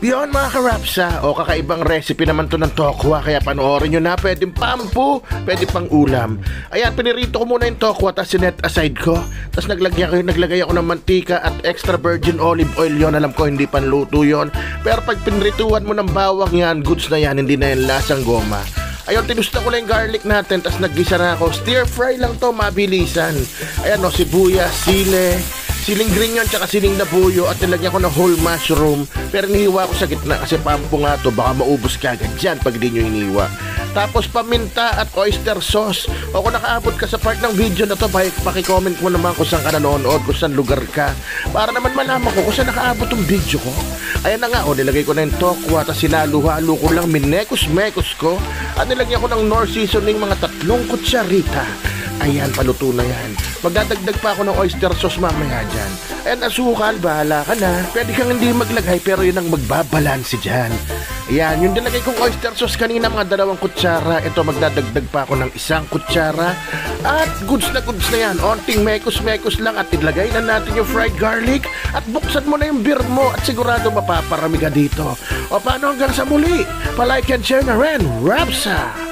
Yun mga karapsa, o kakaibang recipe naman to ng tokwa, kaya panoorin nyo na. Pwedeng pampu, pwede pang ulam. Ayan, pinirito ko muna yung tokwa, tapos sinet aside ko. Tapos naglagay ako ng mantika at extra virgin olive oil. Yon, alam ko hindi panluto yon, pero pag pinrituan mo ng bawang yan, goods na yan, hindi na yan lasang goma. Ayun, tinusta ko lang yung garlic natin, tapos naggisa na ako. Stir fry lang to, mabilisan. Ayan o, sibuyas, siling green yun, tsaka siling na buyo, at nilagyan ko ng whole mushroom, pero nihiwa ko sa gitna kasi pampo nga to, baka maubos ka agad dyan pag di nyo iniwa. Tapos paminta at oyster sauce. O kung nakaabot ka sa part ng video na to, pakicomment mo naman kung saan ka nanonood, kung saan lugar ka, para naman malaman ko kung saan nakaabot yung video ko. Ayan na nga, nilagay ko na yung tokwa, tapos sinalo-halo ko lang, minekos-mekos ko, at nilagyan ko ng Knorr seasoning mga 3 kutsarita. Ayan, paluto na yan. Magdadagdag pa ako ng oyster sauce mamaya dyan. Ayan, asukal, bahala ka na. Pwede kang hindi maglagay, pero yun ang magbabalansi dyan. Ayan, yung nilagay kong oyster sauce kanina, mga 2 kutsara. Ito, magdadagdag pa ako ng 1 kutsara. At goods na yan. Onting mekos-mekos lang, at ilagay na natin yung fried garlic. At buksan mo na yung beer mo, at sigurado mapaparami ka dito. O paano hanggang sa muli? Palike and share na rin, Rapsa!